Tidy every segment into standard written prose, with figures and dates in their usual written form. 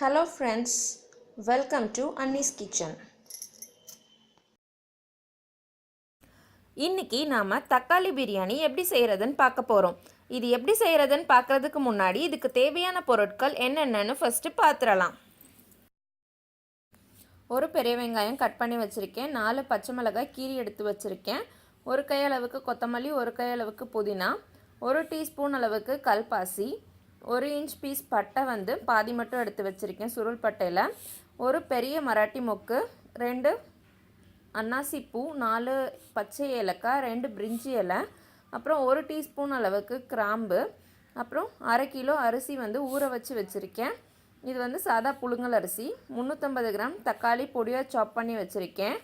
Hello friends, welcome to Anni's kitchen. இன்னைக்கு நாம தக்காளி பிரியாணி எப்படி செய்யறதுன்னு பார்க்க போறோம். இது எப்படி செய்யறதுன்னு பார்க்கிறதுக்கு முன்னாடி இதுக்கு தேவையான பொருட்கள் என்னென்னன்னு ஃபர்ஸ்ட் பார்த்துறலாம். ஒரு பெரிய வெங்காயம் கட் பண்ணி வச்சிருக்கேன். 4 பச்சை மிளகாய் கீறி எடுத்து வச்சிருக்கேன். ஒரு கை அளவுக்கு கொத்தமல்லி, ஒரு கை அளவுக்கு புதினா, 1 டீஸ்பூன் அளவுக்கு கல்பாசி, 1 இன்ச் பீஸ் பட்டை வந்து பாதி மட்டும் எடுத்து வச்சுருக்கேன் சுருள் பட்டையில், ஒரு பெரிய மராட்டி மொக்கு, 2 அன்னாசி பூ, 4 பச்சை ஏலக்காய், 2 பிரிஞ்சி இலை, அப்புறம் 1 டீஸ்பூன் அளவுக்கு கிராம்பு, அப்புறம் 1/2 கிலோ அரிசி வந்து ஊற வச்சு வச்சுருக்கேன். இது வந்து சாதா புழுங்கல் அரிசி. 350 கிராம் தக்காளி பொடியாக சாப் பண்ணி வச்சுருக்கேன்.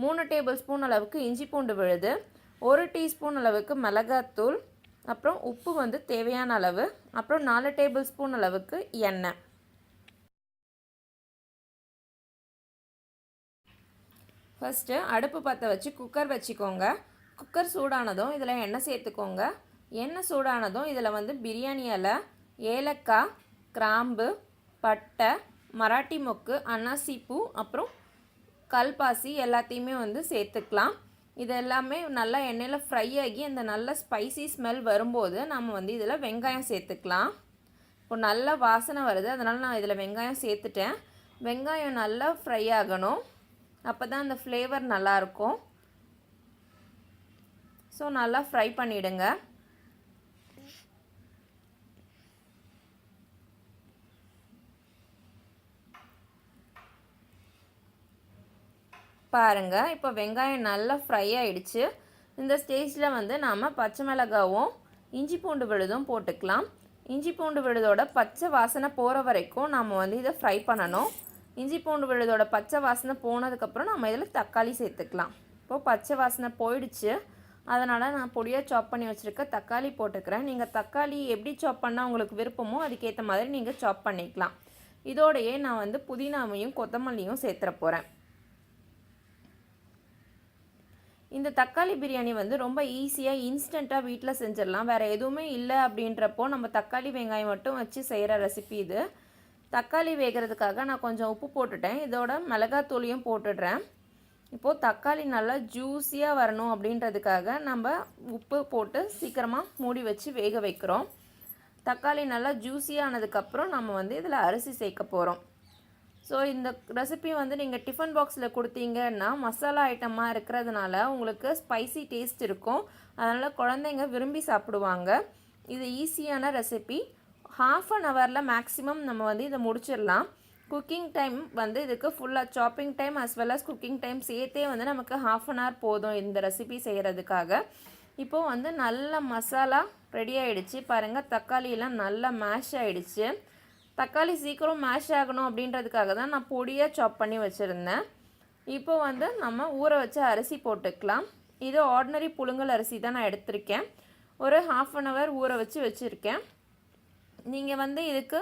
3 டேபிள் ஸ்பூன் அளவுக்கு இஞ்சி பூண்டு விழுது, 1 டீஸ்பூன் அளவுக்கு மிளகாத்தூள், அப்புறம் உப்பு வந்து தேவையான அளவு, அப்புறம் 4 டேபிள் ஸ்பூன் அளவுக்கு எண்ணெய். ஃபஸ்ட்டு அடுப்பு பற்ற வச்சு குக்கர் வச்சுக்கோங்க. குக்கர் சூடானதும் இதில் எண்ணெய் சேர்த்துக்கோங்க. எண்ணெய் சூடானதும் இதில் வந்து பிரியாணி இலை, ஏலக்காய், கிராம்பு, பட்டை, மராட்டி மொக்கு, அன்னாசி பூ, அப்புறம் கல்பாசி எல்லாத்தையுமே வந்து சேர்த்துக்கலாம். இது எல்லாமே நல்லா எண்ணெயில் ஃப்ரை ஆகி அந்த நல்ல ஸ்பைசி ஸ்மெல் வரும்போது நம்ம வந்து இதில் வெங்காயம் சேர்த்துக்கலாம். இப்போ நல்லா வாசனை வருது, அதனால் நான் இதில் வெங்காயம் சேர்த்துட்டேன். வெங்காயம் நல்லா ஃப்ரை ஆகணும், அப்போ தான் அந்த ஃப்ளேவர் நல்லாயிருக்கும். ஸோ நல்லா ஃப்ரை பண்ணிவிடுங்க. பாருங்கள், இப்போ வெங்காயம் நல்லா ஃப்ரை ஆகிடுச்சு. இந்த ஸ்டேஜில் வந்து நாம் பச்சை மிளகாவும் இஞ்சி பூண்டு விழுதும் போட்டுக்கலாம். இஞ்சி பூண்டு விழுதோட பச்சை வாசனை போகிற வரைக்கும் நாம் வந்து இதை ஃப்ரை பண்ணணும். இஞ்சி பூண்டு விழுதோட பச்சை வாசனை போனதுக்கப்புறம் நம்ம இதில் தக்காளி சேர்த்துக்கலாம். இப்போது பச்சை வாசனை போயிடுச்சு, அதனால் நான் பொடியாக சாப் பண்ணி வச்சுருக்க தக்காளி போட்டுக்கிறேன். நீங்கள் தக்காளி எப்படி சாப் பண்ணால் உங்களுக்கு விருப்பமோ அதுக்கேற்ற மாதிரி நீங்கள் சாப் பண்ணிக்கலாம். இதோடையே நான் வந்து புதினாவையும் கொத்தமல்லியும் சேர்த்துற போகிறேன். இந்த தக்காளி பிரியாணி வந்து ரொம்ப ஈஸியாக இன்ஸ்டண்ட்டாக வீட்டில் செஞ்சிடலாம். வேறு எதுவுமே இல்லை அப்படின்றப்போ நம்ம தக்காளி வெங்காயம் மட்டும் வச்சு செய்கிற ரெசிபி இது. தக்காளி வேகிறதுக்காக நான் கொஞ்சம் உப்பு போட்டுட்டேன். இதோட மிளகாத்தூளியும் போட்டுடுறேன். இப்போது தக்காளி நல்லா ஜூஸியாக வரணும் அப்படின்றதுக்காக நம்ம உப்பு போட்டு சீக்கிரமாக மூடி வச்சு வேக வைக்கிறோம். தக்காளி நல்லா ஜூஸியானதுக்கப்புறம் நம்ம வந்து இதில் அரிசி சேர்க்க போகிறோம். ஸோ இந்த ரெசிபி வந்து நீங்கள் டிஃபன் பாக்ஸில் கொடுத்தீங்கன்னா மசாலா ஐட்டமாக இருக்கிறதுனால உங்களுக்கு ஸ்பைசி டேஸ்ட் இருக்கும். அதனால் குழந்தைங்க விரும்பி சாப்பிடுவாங்க. இது ஈஸியான ரெசிபி. 1/2 ஹவரில் மேக்ஸிமம் நம்ம வந்து இதை முடிச்சிடலாம். குக்கிங் டைம் வந்து இதுக்கு ஃபுல்லாக shopping time as well as cooking time சேர்த்தே வந்து நமக்கு 1/2 ஹவர் போதும் இந்த ரெசிபி செய்கிறதுக்காக. இப்போது வந்து நல்ல மசாலா ரெடி ஆகிடுச்சு. பாருங்கள், தக்காளியெல்லாம் நல்லா மேஷ் ஆகிடுச்சு. தக்காளி சீக்கிரம் மேஷ் ஆகணும் அப்படின்றதுக்காக தான் நான் பொடியாக சாப் பண்ணி வச்சுருந்தேன். இப்போ வந்து நம்ம ஊற வச்ச அரிசி போட்டுக்கலாம். இது ஆர்டினரி புழுங்கல் அரிசி தான் நான் எடுத்திருக்கேன். ஒரு 1/2 ஹவர் ஊற வச்சுருக்கேன். நீங்கள் வந்து இதுக்கு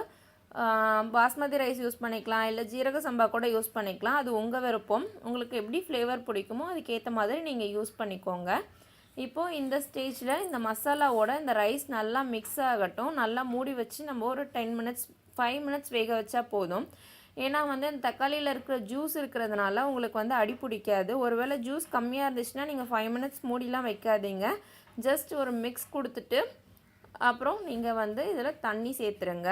பாஸ்மதி ரைஸ் யூஸ் பண்ணிக்கலாம், இல்லை ஜீரக சம்பா கூட யூஸ் பண்ணிக்கலாம். அது உங்கள் விருப்பம். உங்களுக்கு எப்படி ஃப்ளேவர் பிடிக்குமோ அதுக்கேற்ற மாதிரி நீங்கள் யூஸ் பண்ணிக்கோங்க. இப்போது இந்த ஸ்டேஜில் இந்த மசாலாவோட இந்த ரைஸ் நல்லா மிக்ஸ் ஆகட்டும். நல்லா மூடி வச்சு நம்ம ஒரு 5 மினிட்ஸ் வேக வச்சா போதும். ஏன்னா வந்து இந்த தக்காளியில் இருக்கிற ஜூஸ் இருக்கிறதுனால உங்களுக்கு வந்து அடி பிடிக்காது. ஒருவேளை ஜூஸ் கம்மியாக இருந்துச்சுன்னா நீங்கள் 5 மினிட்ஸ் மூடிலாம் வைக்காதீங்க. ஜஸ்ட் ஒரு மிக்ஸ் கொடுத்துட்டு அப்புறம் நீங்கள் வந்து இதில் தண்ணி சேர்த்துருங்க.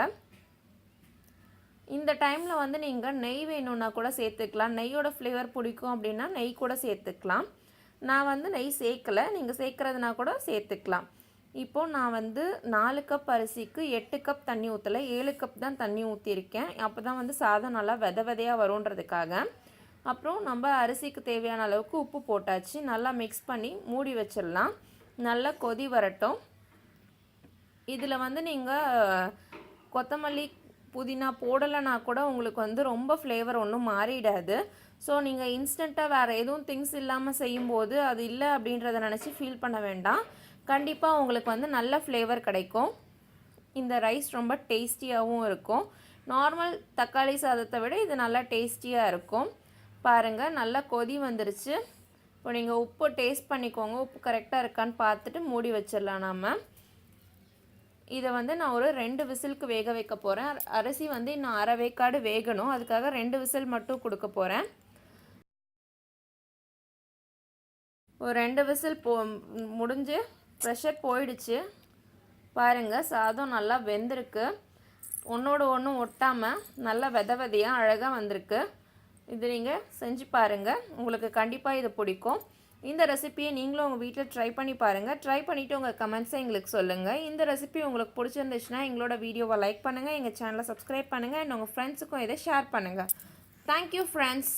இந்த டைமில் வந்து நீங்கள் நெய் வேணும்னா கூட சேர்த்துக்கலாம். நெய்யோட ஃப்ளேவர் பிடிக்கும் அப்படின்னா நெய் கூட சேர்த்துக்கலாம். நான் வந்து நெய் சேர்க்கலை, நீங்கள் சேர்க்குறதுனா கூட சேர்த்துக்கலாம். இப்போது நான் வந்து 4 கப் அரிசிக்கு 8 கப் தண்ணி ஊற்றலை, 7 கப் தான் தண்ணி ஊற்றிருக்கேன். அப்போ தான் வந்து சாதம் நல்லா விதையாக வருன்றதுக்காக. அப்புறம் நம்ம அரிசிக்கு தேவையான அளவுக்கு உப்பு போட்டாச்சு. நல்லா மிக்ஸ் பண்ணி மூடி வச்சிடலாம். நல்லா கொதி வரட்டும். இதில் வந்து நீங்கள் கொத்தமல்லி புதினா போடலைன்னா கூட உங்களுக்கு வந்து ரொம்ப ஃப்ளேவர் ஒன்றும் மாறிடாது. ஸோ நீங்கள் இன்ஸ்டண்ட்டாக வேறு எதுவும் திங்ஸ் இல்லாமல் செய்யும்போது அது இல்லை அப்படின்றத நினச்சி ஃபீல் பண்ண வேண்டாம். கண்டிப்பாக உங்களுக்கு வந்து நல்ல ஃப்ளேவர் கிடைக்கும். இந்த ரைஸ் ரொம்ப டேஸ்டியாகவும் இருக்கும். நார்மல் தக்காளி சாதத்தை விட இது நல்லா டேஸ்டியாக இருக்கும். பாருங்கள், நல்லா கொதி வந்துருச்சு. இப்போ நீங்கள் உப்பு டேஸ்ட் பண்ணிக்கோங்க. உப்பு கரெக்டாக இருக்கான்னு பார்த்துட்டு மூடி வச்சிடலாம். நாம் இதை வந்து நான் ஒரு 2 விசிலுக்கு வேக வைக்க போகிறேன். அரிசி வந்து இன்னும் அரை வேக்காடு வேகணும். அதுக்காக 2 விசில் மட்டும் கொடுக்க போகிறேன். ஒரு 2 விசில் முடிஞ்சு ப்ரெஷர் போயிடுச்சு. பாருங்கள், சாதம் நல்லா வெந்திருக்கு. ஒன்றோடு ஒன்று ஒட்டாமல் நல்லா விதையாக அழகாக வந்திருக்கு. இது நீங்கள் செஞ்சு பாருங்கள், உங்களுக்கு கண்டிப்பாக இது பிடிக்கும். இந்த ரெசிப்பியை நீங்களும் உங்கள் வீட்டில் ட்ரை பண்ணி பாருங்கள். ட்ரை பண்ணிவிட்டு உங்கள் கமெண்ட்ஸை எங்களுக்கு சொல்லுங்கள். இந்த ரெசிபி உங்களுக்கு பிடிச்சிருந்துச்சுன்னா எங்களோட வீடியோவை லைக் பண்ணுங்கள், எங்கள் சேனலை சப்ஸ்கிரைப் பண்ணுங்கள், அண்ட் உங்கள் ஃப்ரெண்ட்ஸுக்கும் இதை ஷேர் பண்ணுங்கள். Thank you friends.